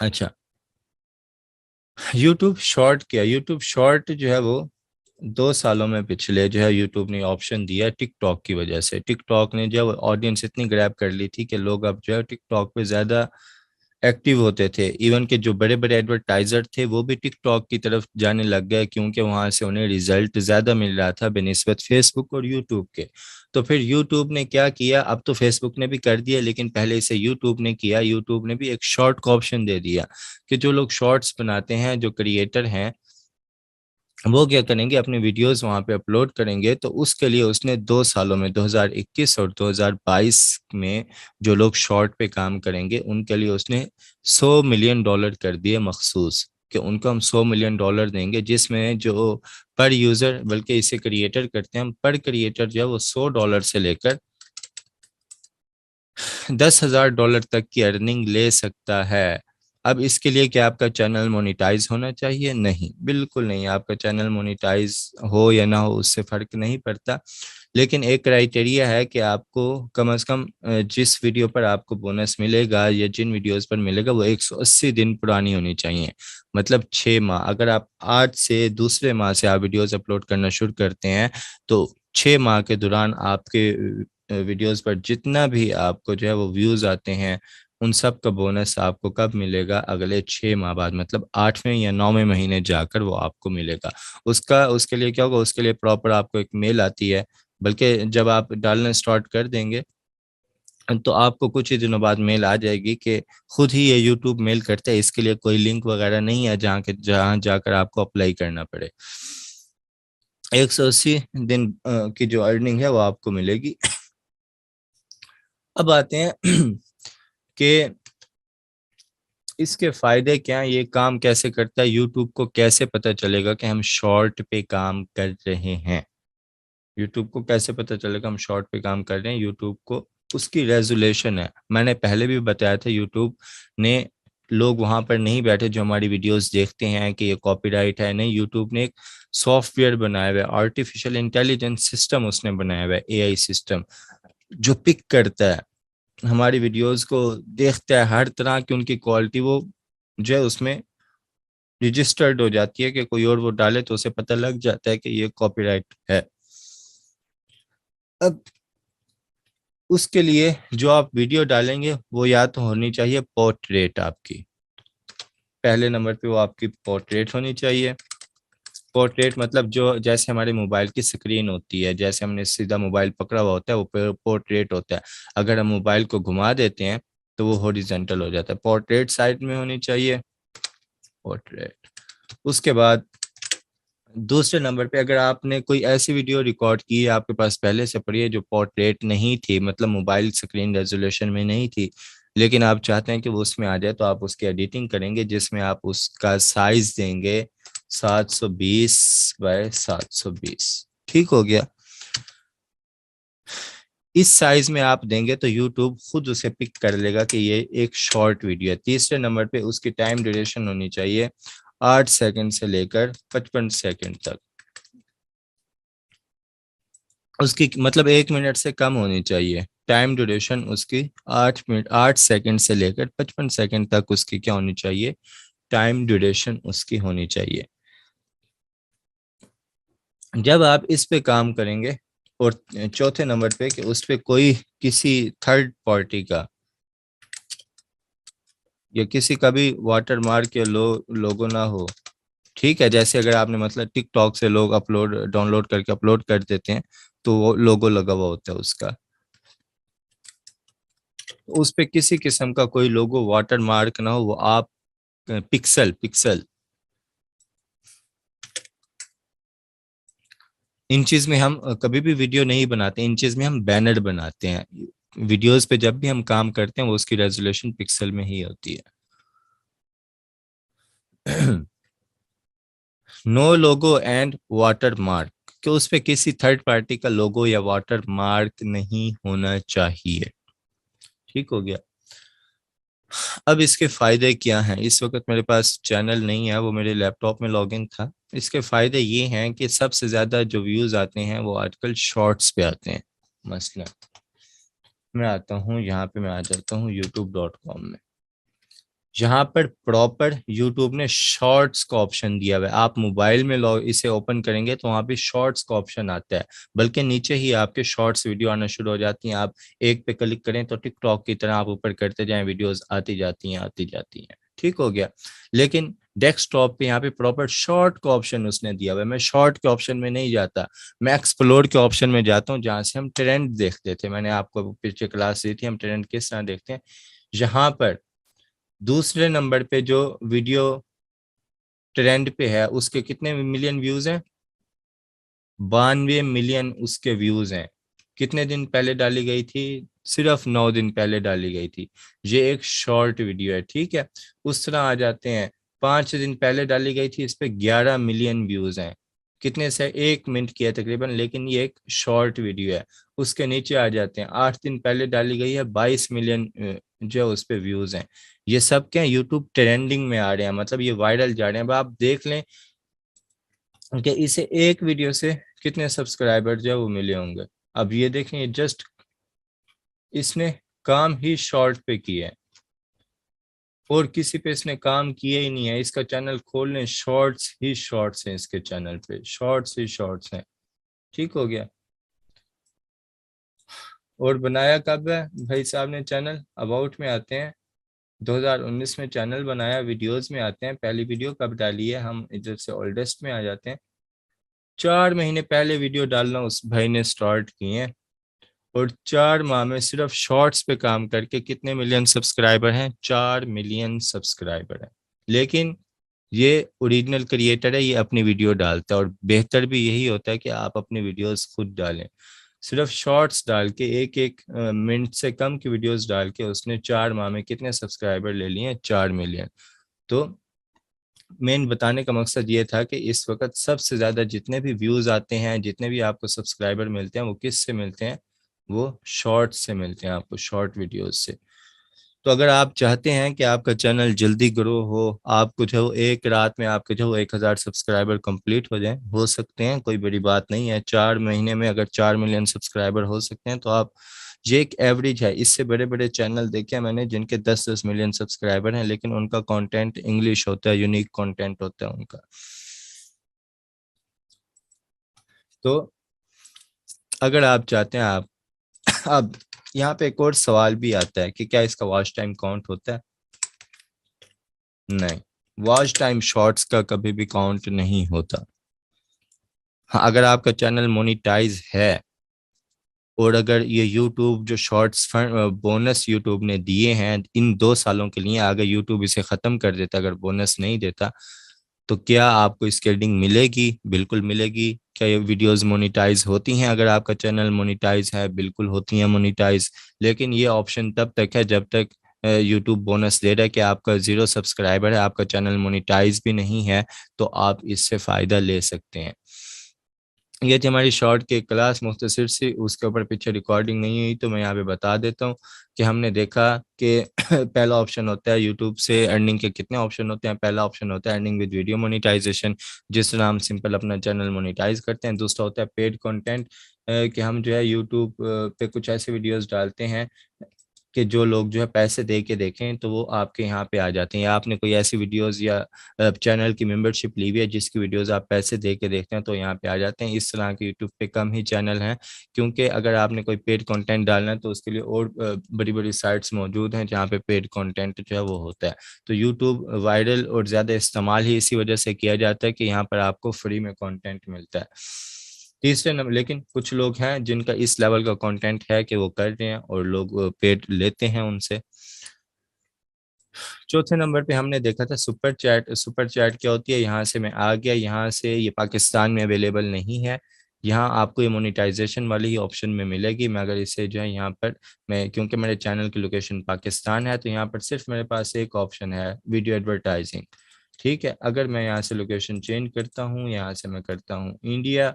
अच्छा, YouTube short क्या, YouTube short जो है वो 2 सालों में पिछले जो है यूट्यूब ने ऑप्शन दिया टिकटॉक की वजह से। टिकटॉक ने जो ऑडियंस इतनी ग्रैब कर ली थी कि लोग अब जो है टिकटॉक पे ज़्यादा एक्टिव होते थे। इवन के जो बड़े बड़े एडवर्टाइजर थे वो भी टिकटॉक की तरफ जाने लग गए, क्योंकि वहां से उन्हें रिजल्ट ज्यादा मिल रहा था बेनिस्बत फेसबुक और यूट्यूब के। तो फिर यूट्यूब ने क्या किया, अब तो फेसबुक ने भी कर दिया लेकिन पहले इसे यूट्यूब ने किया, यूट्यूब ने भी एक शॉर्ट का ऑप्शन दे दिया कि जो लोग शॉर्ट्स बनाते हैं, जो क्रिएटर हैं, वो क्या करेंगे, अपने वीडियोस वहां पे अपलोड करेंगे। तो उसके लिए उसने 2 सालों में 2021 और 2022 में जो लोग शॉर्ट पे काम करेंगे उनके लिए उसने $100 मिलियन कर दिए मखसूस, कि उनको हम $100 मिलियन देंगे, जिसमें जो पर यूजर, बल्कि इसे क्रिएटर करते हैं हम, पर क्रिएटर जो है वो $100 से लेकर $10,000 तक की अर्निंग ले सकता है। अब इसके लिए क्या आपका चैनल मोनेटाइज होना चाहिए? नहीं, बिल्कुल नहीं। आपका चैनल मोनेटाइज हो या ना हो उससे फर्क नहीं पड़ता, लेकिन एक क्राइटेरिया है कि आपको कम से कम जिस वीडियो पर आपको बोनस मिलेगा या जिन वीडियोस पर मिलेगा वो 180 दिन पुरानी होनी चाहिए, मतलब 6 माह। अगर आप आज से दूसरे माह से आप वीडियोस अपलोड करना शुरू करते हैं तो 6 माह के दौरान आपके वीडियोस पर जितना भी आपको जो है वो व्यूज आते हैं, उन सब का बोनस आपको कब मिलेगा? अगले 6 माह बाद, मतलब 8वें या 9वें महीने जाकर वो आपको मिलेगा। उसका उसके लिए क्या होगा, उसके लिए प्रॉपर आपको एक मेल आती है, बल्कि जब आप डालना स्टार्ट कर देंगे तो आपको कुछ ही दिनों बाद मेल आ जाएगी कि खुद ही ये यूट्यूब मेल करता है, इसके लिए कोई लिंक वगैरह नहीं है जहाँ जाकर आपको अप्लाई करना पड़े। 180 दिन की जो अर्निंग है वो आपको मिलेगी। अब आते हैं कि इसके फायदे क्या हैं, ये काम कैसे करता है, यूट्यूब को कैसे पता चलेगा कि हम शॉर्ट पे काम कर रहे हैं। यूट्यूब को कैसे पता चलेगा हम शॉर्ट पे काम कर रहे हैं? यूट्यूब को उसकी रेजुलेशन है, मैंने पहले भी बताया था। यूट्यूब ने, लोग वहां पर नहीं बैठे जो हमारी वीडियोस देखते हैं कि ये कॉपीराइट है, नहीं। यूट्यूब ने एक सॉफ्टवेयर बनाया हुआ है, आर्टिफिशियल इंटेलिजेंस सिस्टम उसने बनाया हुआ है, एआई सिस्टम, जो पिक करता है हमारी वीडियोस को, देखता है हर तरह की उनकी क्वालिटी, वो जो है उसमें रजिस्टर्ड हो जाती है कि कोई और वो डाले तो उसे पता लग जाता है कि ये कॉपीराइट है। अब उसके लिए जो आप वीडियो डालेंगे वो या तो होनी चाहिए पोर्ट्रेट आपकी, पहले नंबर पे वो आपकी पोर्ट्रेट होनी चाहिए। पोर्ट्रेट मतलब जो जैसे हमारे मोबाइल की स्क्रीन होती है, जैसे हमने सीधा मोबाइल पकड़ा हुआ होता है वो पोर्ट्रेट होता है। अगर हम मोबाइल को घुमा देते हैं तो वो हॉरिजॉन्टल हो जाता है। पोर्ट्रेट साइड में होनी चाहिए, पोर्ट्रेट। उसके बाद दूसरे नंबर पे, अगर आपने कोई ऐसी वीडियो रिकॉर्ड की है आपके पास पहले से पड़ी है जो पोर्ट्रेट नहीं थी, मतलब मोबाइल स्क्रीन रेजोल्यूशन में नहीं थी, लेकिन आप चाहते हैं कि वो उसमें आ जाए, तो आप उसकी एडिटिंग करेंगे जिसमें आप उसका साइज देंगे 720 बाय 720। ठीक हो गया? इस साइज में आप देंगे तो यूट्यूब खुद उसे पिक कर लेगा कि ये एक शॉर्ट वीडियो है। तीसरे नंबर पे उसकी टाइम ड्यूरेशन होनी चाहिए 8 सेकंड से लेकर 55 सेकंड तक। उसकी मतलब 1 मिनट से कम होनी चाहिए टाइम ड्यूरेशन उसकी। 8 मिनट 8 सेकंड से लेकर 55 सेकंड तक उसकी क्या होनी चाहिए, टाइम ड्यूरेशन उसकी होनी चाहिए। जब आप इस पे काम करेंगे, और चौथे नंबर पे कि उस पे कोई किसी थर्ड पार्टी का या किसी का भी वाटर मार्क या लोगो ना हो। ठीक है, जैसे अगर आपने मतलब टिकटॉक से लोग अपलोड डाउनलोड करके अपलोड कर देते हैं तो वो लोगो लगा हुआ होता है उसका, उस पे किसी किस्म का कोई लोगो वाटर मार्क ना हो। वो आप पिक्सल पिक्सल इंचेस में हम कभी भी वीडियो नहीं बनाते, इंचेस में हम बैनर बनाते हैं। वीडियोस पे जब भी हम काम करते हैं वो उसकी रेजोल्यूशन पिक्सल में ही होती है। No logo and watermark, कि उस पे किसी थर्ड पार्टी का लोगो या वाटर मार्क नहीं होना चाहिए। ठीक हो गया? अब इसके फायदे क्या हैं? इस वक्त मेरे पास चैनल नहीं है, वो मेरे लैपटॉप में लॉगिन था। इसके फायदे ये हैं कि सबसे ज्यादा जो व्यूज आते हैं वो आजकल शॉर्ट्स पे आते हैं। मसलन मैं आता हूँ यहाँ पे, मैं आ जाता हूँ youtube.com में। यहाँ पर प्रॉपर यूट्यूब ने शॉर्ट्स का ऑप्शन दिया हुआ है। आप मोबाइल में लॉग इसे ओपन करेंगे तो वहाँ पे शॉर्ट्स का ऑप्शन आता है, बल्कि नीचे ही आपके शॉर्ट्स वीडियो आना शुरू हो जाती हैं। आप एक पे क्लिक करें तो टिकटॉक की तरह आप ऊपर करते जाएं, वीडियोस आती जाती हैं आती जाती हैं। ठीक हो गया। लेकिन डेस्कटॉप पे यहाँ पे प्रॉपर शॉर्ट का ऑप्शन उसने दिया हुआ है। मैं शॉर्ट के ऑप्शन में नहीं जाता, मैं एक्सप्लोर के ऑप्शन में जाता हूँ, जहाँ से हम ट्रेंड देखते थे। मैंने आपको पीछे क्लास दी थी, हम ट्रेंड किस तरह देखते हैं। यहाँ पर दूसरे नंबर पे जो वीडियो ट्रेंड पे है उसके कितने मिलियन व्यूज हैं? 92 मिलियन उसके व्यूज हैं। कितने दिन पहले डाली गई थी? सिर्फ 9 दिन पहले डाली गई थी। ये एक शॉर्ट वीडियो है, ठीक है। उस तरह आ जाते हैं, 5 दिन पहले डाली गई थी, इस पे 11 मिलियन व्यूज हैं। कितने से? 1 मिनट की है तकरीबन, लेकिन ये एक शॉर्ट वीडियो है। उसके नीचे आ जाते हैं, 8 दिन पहले डाली गई है, 22 मिलियन जो है उस पे व्यूज हैं। ये सब क्या यूट्यूब ट्रेंडिंग में आ रहे हैं, मतलब ये वायरल जा रहे हैं। अब आप देख लें कि इसे एक वीडियो से कितने सब्सक्राइबर जो है वो मिले होंगे। अब ये देखें, ये जस्ट इसने काम ही शॉर्ट पे किया है और किसी पे इसने काम किया ही नहीं है। इसका चैनल खोल लें, शॉर्ट्स ही शॉर्ट्स हैं इसके चैनल पे, शॉर्ट्स ही शॉर्ट्स हैं। ठीक हो गया। और बनाया कब है भाई साहब ने चैनल? अबाउट में आते हैं, 2019 में चैनल बनाया। वीडियोस में आते हैं, पहली वीडियो कब डाली है, हम इधर से ओल्डेस्ट में आ जाते हैं। 4 महीने पहले वीडियो डालना उस भाई ने स्टार्ट किए हैं, और 4 माह में सिर्फ शॉर्ट्स पे काम करके कितने मिलियन सब्सक्राइबर हैं? 4 मिलियन सब्सक्राइबर हैं। लेकिन ये ओरिजिनल क्रिएटर है, ये अपनी वीडियो डालता है, और बेहतर भी यही होता है कि आप अपनी वीडियोस खुद डालें। सिर्फ शॉर्ट्स डाल के, एक एक मिनट से कम की वीडियोस डाल के उसने 4 माह में कितने सब्सक्राइबर ले लिए हैं? 4 मिलियन। तो मेन बताने का मकसद ये था कि इस वक्त सबसे ज्यादा जितने भी व्यूज आते हैं, जितने भी आपको सब्सक्राइबर मिलते हैं, वो किस से मिलते हैं? वो शॉर्ट से मिलते हैं आपको, शॉर्ट वीडियोस से। तो अगर आप चाहते हैं कि आपका चैनल जल्दी ग्रो हो, आपको जो एक रात में आपके जो 1,000 सब्सक्राइबर कंप्लीट हो जाए, हो सकते हैं, कोई बड़ी बात नहीं है। 4 महीने में अगर 4 मिलियन सब्सक्राइबर हो सकते हैं तो आप, ये एक एवरेज है। इससे बड़े बड़े चैनल देखे हैं मैंने जिनके 10-10 मिलियन सब्सक्राइबर हैं, लेकिन उनका कंटेंट इंग्लिश होता है, यूनिक कंटेंट होता है उनका। तो अगर आप चाहते हैं आप अब यहाँ पे एक और सवाल भी आता है कि क्या इसका वॉच टाइम काउंट होता है? नहीं, वॉच टाइम शॉर्ट्स का कभी भी काउंट नहीं होता। हाँ, अगर आपका चैनल मोनिटाइज है और अगर ये यूट्यूब जो शॉर्ट्स बोनस यूट्यूब ने दिए हैं इन 2 सालों के लिए, अगर यूट्यूब इसे खत्म कर देता, अगर बोनस नहीं देता, तो क्या आपको इसकी रेटिंग मिलेगी? बिल्कुल मिलेगी। क्या ये वीडियोस मोनिटाइज होती हैं? अगर आपका चैनल मोनिटाइज है, बिल्कुल होती हैं मोनिटाइज। लेकिन ये ऑप्शन तब तक है जब तक यूट्यूब बोनस दे रहा है कि आपका 0 सब्सक्राइबर है, आपका चैनल मोनिटाइज भी नहीं है, तो आप इससे फ़ायदा ले सकते हैं। ये थी हमारी शॉर्ट की क्लास, मुख्तसर सी। उसके ऊपर पीछे रिकॉर्डिंग नहीं हुई तो मैं यहाँ पे बता देता हूँ कि हमने देखा कि पहला ऑप्शन होता है यूट्यूब से अर्निंग के कितने ऑप्शन होते हैं। पहला ऑप्शन होता है अर्निंग विद वीडियो मोनेटाइजेशन, जिस तरह हम सिंपल अपना चैनल मोनेटाइज करते हैं। दूसरा होता है पेड कंटेंट, कि हम जो है यूट्यूब पे कुछ ऐसे वीडियोस डालते हैं कि जो लोग जो है पैसे दे के देखें तो वो आपके यहाँ पे आ जाते हैं। या आपने कोई ऐसी वीडियोस या चैनल की मेंबरशिप ली हुई है जिसकी वीडियोस आप पैसे दे के देखते हैं तो यहाँ पे आ जाते हैं। इस तरह के यूट्यूब पे कम ही चैनल हैं, क्योंकि अगर आपने कोई पेड कंटेंट डालना है तो उसके लिए और बड़ी बड़ी साइट्स मौजूद हैं जहाँ पे पेड कंटेंट जो है वो होता है। तो यूट्यूब वायरल और ज़्यादा इस्तेमाल ही इसी वजह से किया जाता है कि यहाँ पर आपको फ्री में कंटेंट मिलता है। तीसरे नंबर, लेकिन कुछ लोग हैं जिनका इस लेवल का कंटेंट है कि वो कर रहे हैं और लोग पेड लेते हैं उनसे। चौथे नंबर पे हमने देखा था सुपर चैट। सुपर चैट क्या होती है? यहाँ से मैं आ गया, यहाँ से ये पाकिस्तान में अवेलेबल नहीं है। यहाँ आपको ये मोनेटाइजेशन वाली ही ऑप्शन में मिलेगी। मैं अगर इसे जो है यहाँ पर, मैं क्योंकि मेरे चैनल की लोकेशन पाकिस्तान है तो यहाँ पर सिर्फ मेरे पास एक ऑप्शन है, वीडियो एडवर्टाइजिंग। ठीक है, अगर मैं यहाँ से लोकेशन चेंज करता हूँ, यहाँ से मैं करता हूँ इंडिया,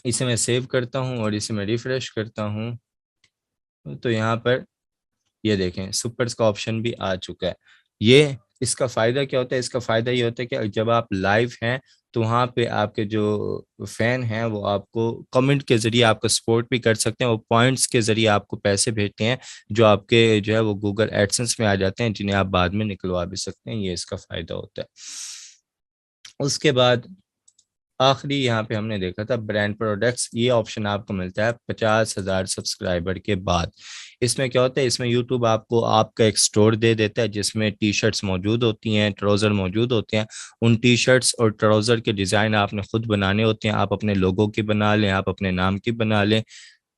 इसे मैं सेव करता हूँ और इसे मैं रिफ्रेश करता हूँ, तो यहाँ पर ये देखें सुपर्स का ऑप्शन भी आ चुका है। ये इसका फायदा क्या होता है? इसका फायदा ये होता है कि जब आप लाइव हैं तो वहाँ पे आपके जो फैन हैं वो आपको कमेंट के जरिए आपका सपोर्ट भी कर सकते हैं, वो पॉइंट्स के जरिए आपको पैसे भेजते हैं जो आपके जो है वो गूगल एडसेंस में आ जाते हैं, जिन्हें आप बाद में निकलवा भी सकते हैं। ये इसका फ़ायदा होता है। उसके बाद आखिरी यहाँ पे हमने देखा था ब्रांड प्रोडक्ट्स, ये ऑप्शन आपको मिलता है 50,000 सब्सक्राइबर के बाद। इसमें क्या होता है, इसमें यूट्यूब आपको आपका एक स्टोर दे देता है जिसमें टी शर्ट्स मौजूद होती हैं, ट्राउज़र मौजूद होते हैं। उन टी शर्ट्स और ट्राउज़र के डिज़ाइन आपने खुद बनाने होते हैं, आप अपने लोगों की बना लें, आप अपने नाम की बना लें।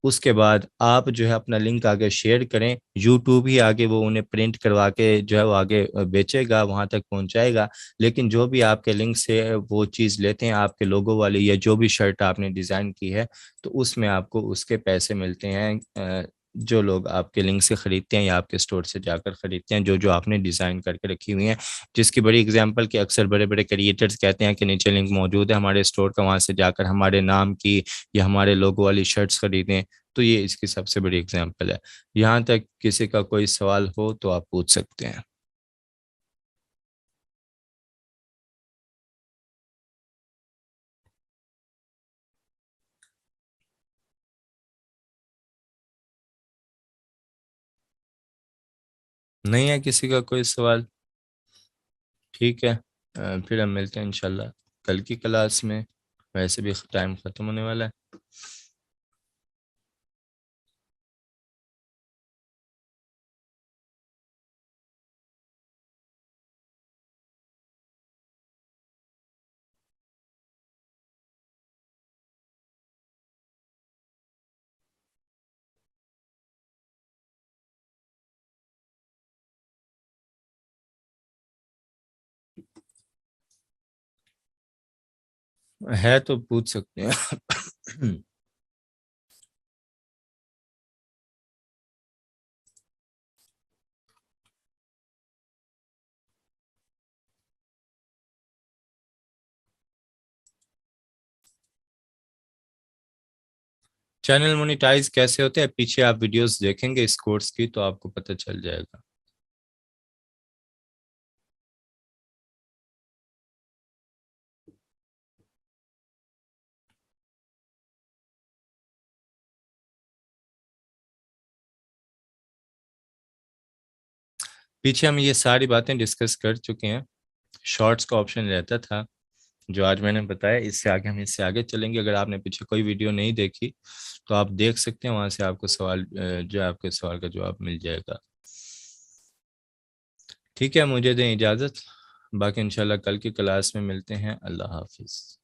उसके बाद आप जो है अपना लिंक आगे शेयर करें, यूट्यूब ही आगे वो उन्हें प्रिंट करवा के जो है वो आगे बेचेगा, वहां तक पहुंचाएगा। लेकिन जो भी आपके लिंक से वो चीज़ लेते हैं, आपके लोगो वाली या जो भी शर्ट आपने डिज़ाइन की है, तो उसमें आपको उसके पैसे मिलते हैं। जो लोग आपके लिंक से खरीदते हैं या आपके स्टोर से जाकर खरीदते हैं, जो जो आपने डिज़ाइन करके रखी हुई हैं, जिसकी बड़ी एग्जांपल कि अक्सर बड़े बड़े क्रिएटर्स कहते हैं कि नीचे लिंक मौजूद है हमारे स्टोर का, वहां से जाकर हमारे नाम की या हमारे लोगो वाली शर्ट्स खरीदें। तो ये इसकी सबसे बड़ी एग्जांपल है। यहाँ तक किसी का कोई सवाल हो तो आप पूछ सकते हैं। नहीं है किसी का कोई सवाल? ठीक है, फिर हम मिलते हैं इंशाल्लाह कल की क्लास में। वैसे भी टाइम ख़त्म होने वाला है। है तो पूछ सकते हैं। चैनल मोनेटाइज कैसे होते हैं, पीछे आप वीडियोस देखेंगे इस कोर्स की तो आपको पता चल जाएगा। पीछे हम ये सारी बातें डिस्कस कर चुके हैं। शॉर्ट्स का ऑप्शन रहता था जो आज मैंने बताया, इससे आगे हम इससे आगे चलेंगे। अगर आपने पीछे कोई वीडियो नहीं देखी तो आप देख सकते हैं, वहां से आपको सवाल जो है आपके सवाल का जवाब मिल जाएगा। ठीक है, मुझे दें इजाज़त। बाकी इंशाल्लाह कल की क्लास में मिलते हैं। अल्लाह हाफिज़।